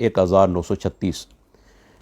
1936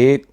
1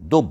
2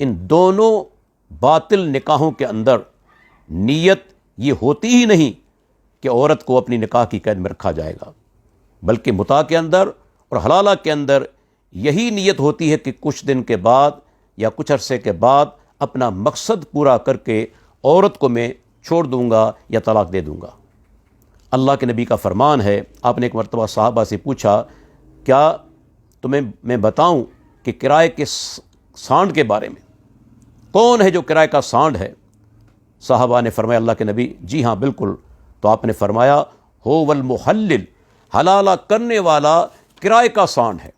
ان دونوں باطل نکاحوں کے اندر نیت یہ ہوتی ہی نہیں کہ عورت کو اپنی نکاح کی قید میں رکھا جائے گا، بلکہ متاع کے اندر اور حلالہ کے اندر یہی نیت ہوتی ہے کہ کچھ دن کے بعد یا کچھ عرصے کے بعد اپنا مقصد پورا کر کے عورت کو میں چھوڑ دوں گا یا طلاق دے دوں گا۔ اللہ کے نبی کا فرمان ہے، آپ نے ایک مرتبہ صحابہ سے پوچھا کیا تمہیں میں بتاؤں کہ کرائے کے سانڈ کے بارے میں، کون ہے جو کرائے کا سانڈ ہے؟ صحابہ نے فرمایا اللہ کے نبی جی ہاں بالکل۔ تو آپ نے فرمایا ہو والمحلل، حلالہ کرنے والا کرائے کا سانڈ ہے۔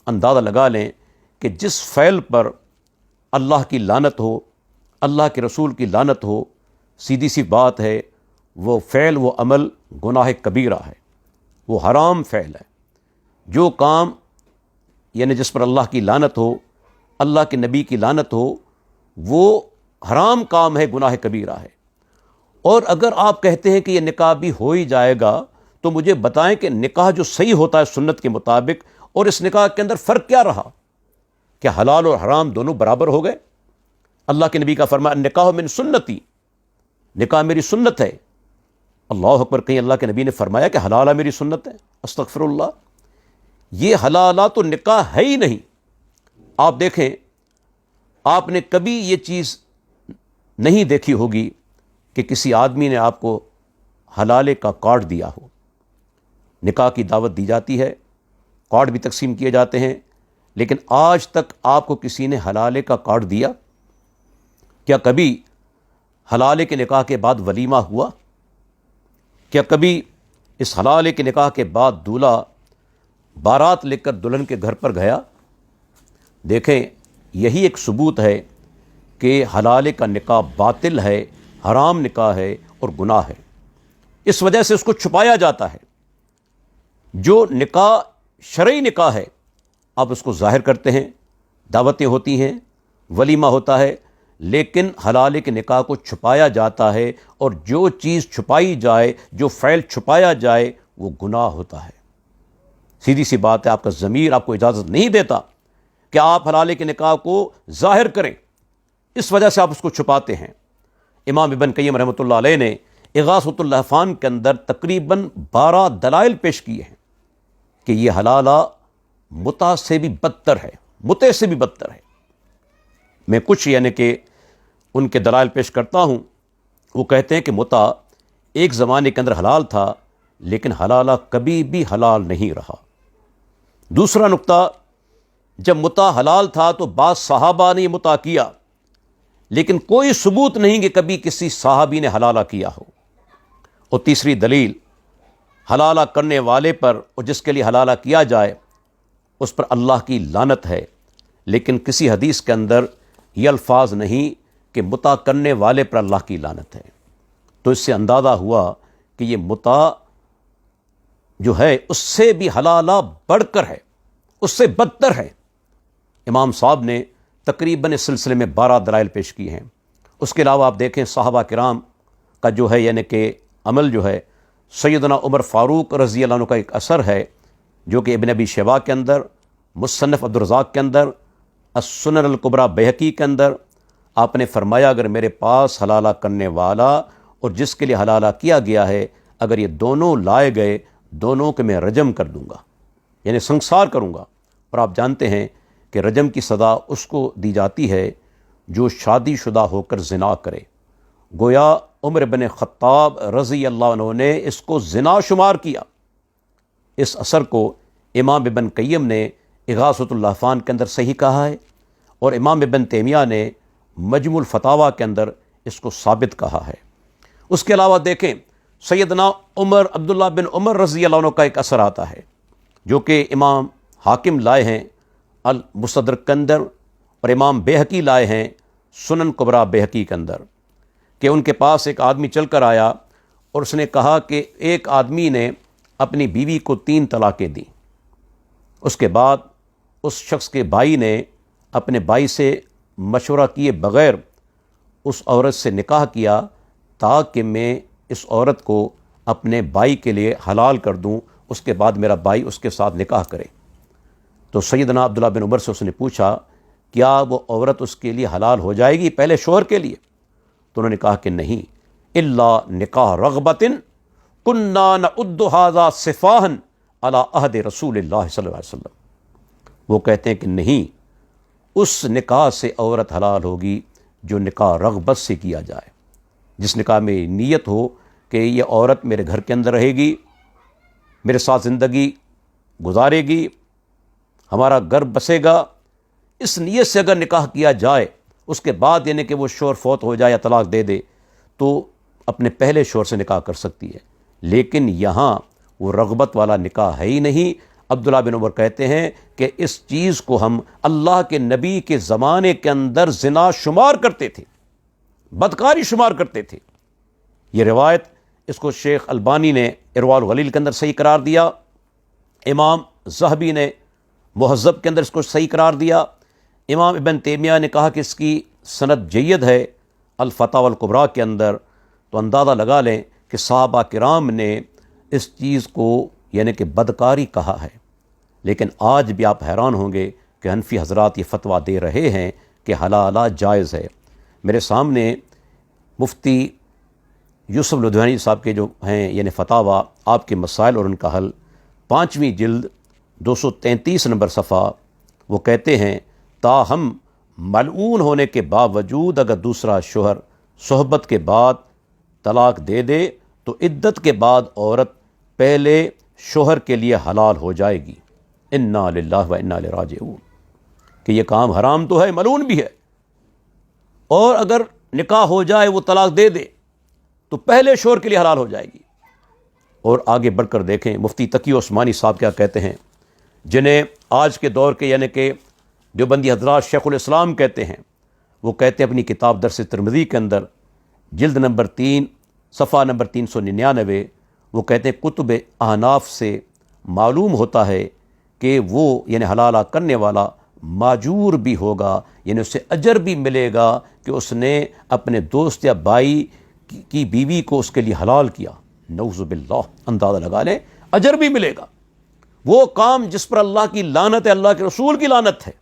اندازہ لگا لیں کہ جس فعل پر اللہ کی لعنت ہو، اللہ کے رسول کی لعنت ہو، سیدھی سی بات ہے وہ فعل وہ عمل گناہ کبیرہ ہے، وہ حرام فعل ہے۔ جو کام یعنی جس پر اللہ کی لعنت ہو، اللہ کے نبی کی لعنت ہو، وہ حرام کام ہے، گناہ کبیرہ ہے۔ اور اگر آپ کہتے ہیں کہ یہ نکاح بھی ہو ہی جائے گا تو مجھے بتائیں کہ نکاح جو صحیح ہوتا ہے سنت کے مطابق، اور اس نکاح کے اندر فرق کیا رہا؟ کیا حلال اور حرام دونوں برابر ہو گئے؟ اللہ کے نبی کا فرمان النکاح من سنتی، نکاح میری سنت ہے۔ اللہ اکبر، کہیں اللہ کے نبی نے فرمایا کہ حلالہ میری سنت ہے؟ استغفر اللہ، یہ حلالہ تو نکاح ہے ہی نہیں۔ آپ دیکھیں، آپ نے کبھی یہ چیز نہیں دیکھی ہوگی کہ کسی آدمی نے آپ کو حلالے کا کارڈ دیا ہو۔ نکاح کی دعوت دی جاتی ہے، کارڈ بھی تقسیم کیے جاتے ہیں، لیکن آج تک آپ کو کسی نے حلالے کا کارڈ دیا؟ کیا کبھی حلالے کے نکاح کے بعد ولیمہ ہوا؟ کیا کبھی اس حلالے کے نکاح کے بعد دولہا بارات لے کر دلہن کے گھر پر گیا؟ دیکھیں، یہی ایک ثبوت ہے کہ حلالے کا نکاح باطل ہے، حرام نکاح ہے اور گناہ ہے۔ اس وجہ سے اس کو چھپایا جاتا ہے۔ جو نکاح شرعی نکاح ہے آپ اس کو ظاہر کرتے ہیں، دعوتیں ہوتی ہیں، ولیمہ ہوتا ہے، لیکن حلالے کے نکاح کو چھپایا جاتا ہے، اور جو چیز چھپائی جائے، جو فعل چھپایا جائے وہ گناہ ہوتا ہے۔ سیدھی سی بات ہے، آپ کا ضمیر آپ کو اجازت نہیں دیتا کہ آپ حلالے کے نکاح کو ظاہر کریں، اس وجہ سے آپ اس کو چھپاتے ہیں۔ امام ابن قیم رحمۃ اللہ علیہ نے اغاثۃ اللہفان کے اندر تقریباً 12 دلائل پیش کیے ہیں کہ یہ حلالہ متع سے بھی بدتر ہے، متع سے بھی بدتر ہے۔ میں کچھ یعنی کہ ان کے دلائل پیش کرتا ہوں۔ وہ کہتے ہیں کہ متع ایک زمانے کے اندر حلال تھا، لیکن حلالہ کبھی بھی حلال نہیں رہا۔ دوسرا نقطہ، جب متع حلال تھا تو بعض صحابہ نے یہ متع کیا، لیکن کوئی ثبوت نہیں کہ کبھی کسی صحابی نے حلالہ کیا ہو۔ اور تیسری دلیل، حلالہ کرنے والے پر اور جس کے لیے حلالہ کیا جائے اس پر اللہ کی لعنت ہے، لیکن کسی حدیث کے اندر یہ الفاظ نہیں کہ متع کرنے والے پر اللہ کی لعنت ہے۔ تو اس سے اندازہ ہوا کہ یہ متع جو ہے اس سے بھی حلالہ بڑھ کر ہے، اس سے بدتر ہے۔ امام صاحب نے تقریباً اس سلسلے میں 12 دلائل پیش کیے ہیں۔ اس کے علاوہ آپ دیکھیں صحابہ کرام کا جو ہے یعنی کہ عمل جو ہے، سیدنا عمر فاروق رضی اللہ عنہ کا ایک اثر ہے جو کہ ابن ابی شیبہ کے اندر، مصنف عبدالرزاق کے اندر، السنن الکبریٰ بہقی کے اندر آپ نے فرمایا اگر میرے پاس حلالہ کرنے والا اور جس کے لیے حلالہ کیا گیا ہے، اگر یہ دونوں لائے گئے، دونوں کے میں رجم کر دوں گا، یعنی سنسار کروں گا۔ اور آپ جانتے ہیں کہ رجم کی سزا اس کو دی جاتی ہے جو شادی شدہ ہو کر زنا کرے۔ گویا عمر بن خطاب رضی اللہ عنہ نے اس کو زنا شمار کیا۔ اس اثر کو امام ابن قیم نے اغاثۃ اللہفان کے اندر صحیح کہا ہے، اور امام ابن تیمیہ نے مجموع الفتاویٰ کے اندر اس کو ثابت کہا ہے۔ اس کے علاوہ دیکھیں سیدنا عمر عبداللہ بن عمر رضی اللہ عنہ کا ایک اثر آتا ہے جو کہ امام حاکم لائے ہیں المستدرک کے اندر، اور امام بہقی لائے ہیں سنن کبریٰ بہقی کے اندر، کہ ان کے پاس ایک آدمی چل کر آیا اور اس نے کہا کہ ایک آدمی نے اپنی بیوی کو 3 طلاقیں دیں۔ اس کے بعد اس شخص کے بھائی نے اپنے بھائی سے مشورہ کیے بغیر اس عورت سے نکاح کیا تاکہ میں اس عورت کو اپنے بھائی کے لیے حلال کر دوں، اس کے بعد میرا بھائی اس کے ساتھ نکاح کرے۔ تو سیدنا عبداللہ بن عمر سے اس نے پوچھا کیا وہ عورت اس کے لیے حلال ہو جائے گی پہلے شوہر کے لیے؟ تو انہوں نے کہا کہ نہیں، الا نکاح رغبت کنا نعد ھذا سفاہا علی عہد رسول اللہ صلی اللہ علیہ وسلم۔ وہ کہتے ہیں کہ نہیں، اس نکاح سے عورت حلال ہوگی جو نکاح رغبت سے کیا جائے، جس نکاح میں نیت ہو کہ یہ عورت میرے گھر کے اندر رہے گی، میرے ساتھ زندگی گزارے گی، ہمارا گھر بسے گا، اس نیت سے اگر نکاح کیا جائے، اس کے بعد یعنی کہ وہ شوہر فوت ہو جائے یا طلاق دے دے تو اپنے پہلے شوہر سے نکاح کر سکتی ہے۔ لیکن یہاں وہ رغبت والا نکاح ہے ہی نہیں۔ عبداللہ بن عمر کہتے ہیں کہ اس چیز کو ہم اللہ کے نبی کے زمانے کے اندر زنا شمار کرتے تھے، بدکاری شمار کرتے تھے۔ یہ روایت اس کو شیخ البانی نے ارواء الغلیل کے اندر صحیح قرار دیا، امام ذہبی نے مہذب کے اندر اس کو صحیح قرار دیا، امام ابن تیمیہ نے کہا کہ اس کی سند جید ہے الفتاوی الکبریٰ کے اندر۔ تو اندازہ لگا لیں کہ صحابہ کرام نے اس چیز کو یعنی کہ بدکاری کہا ہے۔ لیکن آج بھی آپ حیران ہوں گے کہ حنفی حضرات یہ فتویٰ دے رہے ہیں کہ حلالہ جائز ہے۔ میرے سامنے مفتی یوسف لدھیانوی صاحب کے جو ہیں یعنی فتاویٰ، آپ کے مسائل اور ان کا حل، 5ویں جلد 233 نمبر صفحہ، وہ کہتے ہیں تاہم ملعون ہونے کے باوجود اگر دوسرا شوہر صحبت کے بعد طلاق دے دے تو عدت کے بعد عورت پہلے شوہر کے لیے حلال ہو جائے گی۔ انا للہ و انا الیہ راجعون، کہ یہ کام حرام تو ہے، ملعون بھی ہے، اور اگر نکاح ہو جائے وہ طلاق دے دے تو پہلے شوہر کے لیے حلال ہو جائے گی۔ اور آگے بڑھ کر دیکھیں مفتی تقی عثمانی صاحب کیا کہتے ہیں، جنہیں آج کے دور کے یعنی کہ دیوبندی حضرات شیخ الاسلام کہتے ہیں۔ وہ کہتے ہیں اپنی کتاب درس ترمذی کے اندر جلد نمبر 3 صفحہ نمبر 399، وہ کہتے ہیں کتب احناف سے معلوم ہوتا ہے کہ وہ یعنی حلالہ کرنے والا ماجور بھی ہوگا، یعنی اسے اجر بھی ملے گا کہ اس نے اپنے دوست یا بھائی کی بیوی کو اس کے لیے حلال کیا۔ نعوذ باللہ، اندازہ لگا لیں، اجر بھی ملے گا۔ وہ کام جس پر اللہ کی لعنت ہے، اللہ کے رسول کی لعنت ہے۔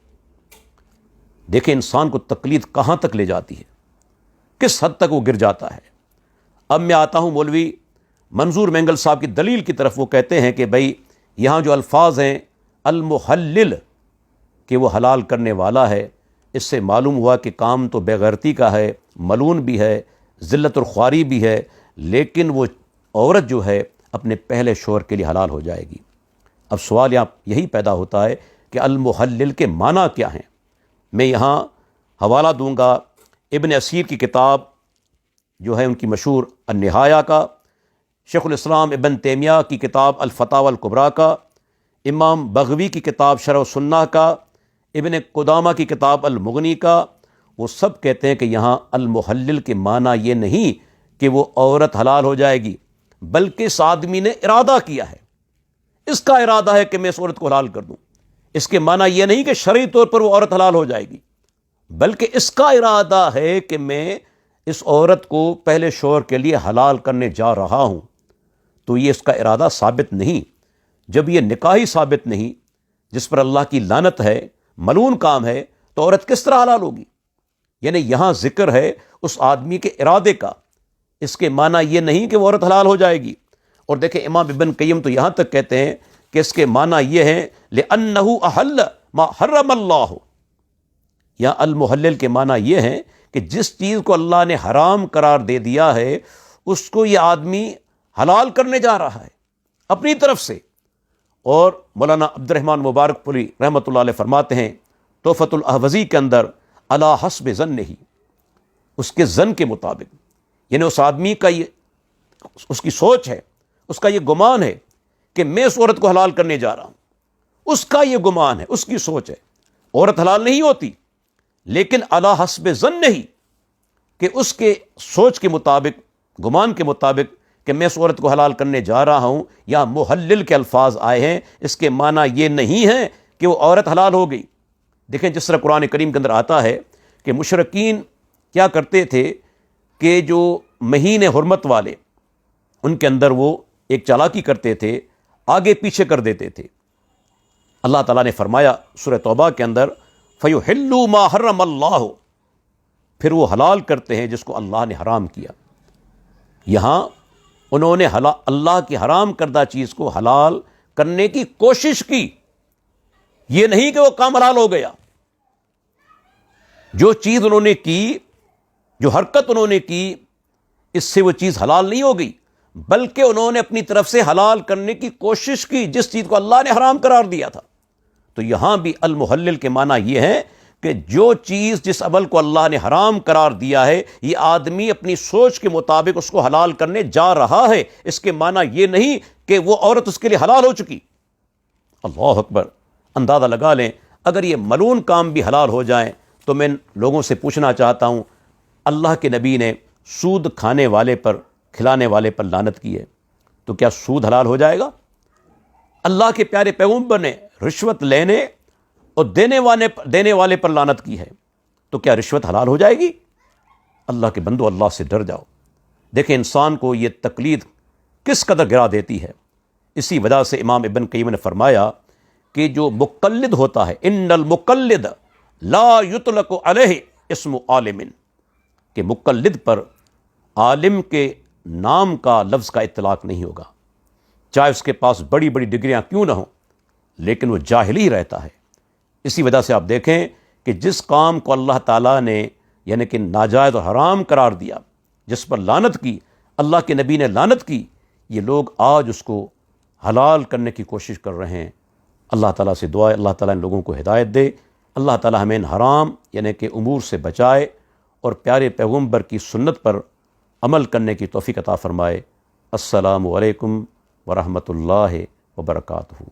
دیکھیں انسان کو تقلید کہاں تک لے جاتی ہے، کس حد تک وہ گر جاتا ہے۔ اب میں آتا ہوں مولوی منظور مینگل صاحب کی دلیل کی طرف۔ وہ کہتے ہیں کہ بھائی یہاں جو الفاظ ہیں المحلل، کہ وہ حلال کرنے والا ہے، اس سے معلوم ہوا کہ کام تو بے غیرتی کا ہے، ملعون بھی ہے، ذلت اور خواری بھی ہے، لیکن وہ عورت جو ہے اپنے پہلے شوہر کے لیے حلال ہو جائے گی۔ اب سوال یہاں یہی پیدا ہوتا ہے کہ المحلل کے معنی کیا ہیں؟ میں یہاں حوالہ دوں گا ابن اسیر کی کتاب جو ہے ان کی مشہور النہایہ کا، شیخ الاسلام ابن تیمیہ کی کتاب الفتاوی الکبریٰ کا، امام بغوی کی کتاب شرح السنہ کا، ابن قدامہ کی کتاب المغنی کا۔ وہ سب کہتے ہیں کہ یہاں المحلل کے معنی یہ نہیں کہ وہ عورت حلال ہو جائے گی، بلکہ اس آدمی نے ارادہ کیا ہے، اس کا ارادہ ہے کہ میں اس عورت کو حلال کر دوں۔ اس کے معنی یہ نہیں کہ شرعی طور پر وہ عورت حلال ہو جائے گی، بلکہ اس کا ارادہ ہے کہ میں اس عورت کو پہلے شوہر کے لیے حلال کرنے جا رہا ہوں۔ تو یہ اس کا ارادہ ثابت نہیں۔ جب یہ نکاحی ثابت نہیں، جس پر اللہ کی لعنت ہے، ملعون کام ہے، تو عورت کس طرح حلال ہوگی؟ یعنی یہاں ذکر ہے اس آدمی کے ارادے کا، اس کے معنی یہ نہیں کہ وہ عورت حلال ہو جائے گی۔ اور دیکھیں امام ابن قیم تو یہاں تک کہتے ہیں کہ اس کے معنی یہ ہیں لِأَنَّهُ أَحَلَّ مَا حَرَّمَ اللَّهُ، یا المحلل کے معنی یہ ہیں کہ جس چیز کو اللہ نے حرام قرار دے دیا ہے اس کو یہ آدمی حلال کرنے جا رہا ہے اپنی طرف سے۔ اور مولانا عبد الرحمن مبارک پوری رحمۃ اللہ علیہ فرماتے ہیں تحفۃ الاحوذی کے اندر علی حسب ظنہ، اس کے ظن کے مطابق، یعنی اس آدمی کا یہ اس کی سوچ ہے، اس کا یہ گمان ہے کہ میں اس عورت کو حلال کرنے جا رہا ہوں، اس کا یہ گمان ہے، اس کی سوچ ہے۔ عورت حلال نہیں ہوتی، لیکن علی حسب ظنہ، کہ اس کے سوچ کے مطابق، گمان کے مطابق کہ میں اس عورت کو حلال کرنے جا رہا ہوں، یا محلل کے الفاظ آئے ہیں، اس کے معنی یہ نہیں ہے کہ وہ عورت حلال ہو گئی۔ دیکھیں جس طرح قرآن کریم کے اندر آتا ہے کہ مشرکین کیا کرتے تھے کہ جو مہینے حرمت والے، ان کے اندر وہ ایک چالاکی کرتے تھے، آگے پیچھے کر دیتے تھے۔ اللہ تعالیٰ نے فرمایا سورہ توبہ کے اندر فَيُحِلُّوا مَا حَرَّمَ اللَّهُ، پھر وہ حلال کرتے ہیں جس کو اللہ نے حرام کیا۔ یہاں انہوں نے اللہ کی حرام کردہ چیز کو حلال کرنے کی کوشش کی، یہ نہیں کہ وہ کام حلال ہو گیا۔ جو چیز انہوں نے کی، جو حرکت انہوں نے کی، اس سے وہ چیز حلال نہیں ہو گئی، بلکہ انہوں نے اپنی طرف سے حلال کرنے کی کوشش کی جس چیز کو اللہ نے حرام قرار دیا تھا۔ تو یہاں بھی المحلل کے معنی یہ ہے کہ جو چیز جس عمل کو اللہ نے حرام قرار دیا ہے، یہ آدمی اپنی سوچ کے مطابق اس کو حلال کرنے جا رہا ہے، اس کے معنی یہ نہیں کہ وہ عورت اس کے لیے حلال ہو چکی۔ اللہ اکبر! اندازہ لگا لیں اگر یہ ملعون کام بھی حلال ہو جائیں تو میں لوگوں سے پوچھنا چاہتا ہوں، اللہ کے نبی نے سود کھانے والے پر، کھلانے والے پر لعنت کی ہے، تو کیا سود حلال ہو جائے گا؟ اللہ کے پیارے پیغمبر نے رشوت لینے اور دینے والے پر لعنت کی ہے، تو کیا رشوت حلال ہو جائے گی؟ اللہ کے بندو، اللہ سے ڈر جاؤ۔ دیکھیں انسان کو یہ تقلید کس قدر گرا دیتی ہے۔ اسی وجہ سے امام ابن قیم نے فرمایا کہ جو مقلد ہوتا ہے، ان المقلد لا یطلق علیہ اسم عالم، کہ مقلد پر عالم کے نام کا، لفظ کا اطلاق نہیں ہوگا، چاہے اس کے پاس بڑی بڑی ڈگریاں کیوں نہ ہوں، لیکن وہ جاہل ہی رہتا ہے۔ اسی وجہ سے آپ دیکھیں کہ جس کام کو اللہ تعالیٰ نے یعنی کہ ناجائز اور حرام قرار دیا، جس پر لعنت کی، اللہ کے نبی نے لعنت کی، یہ لوگ آج اس کو حلال کرنے کی کوشش کر رہے ہیں۔ اللہ تعالیٰ سے دعا ہے اللہ تعالیٰ ان لوگوں کو ہدایت دے، اللہ تعالیٰ ہمیں ان حرام یعنی کہ امور سے بچائے اور پیارے پیغمبر کی سنت پر عمل کرنے کی توفیق عطا فرمائے۔ السلام علیکم ورحمۃ اللہ وبرکاتہ۔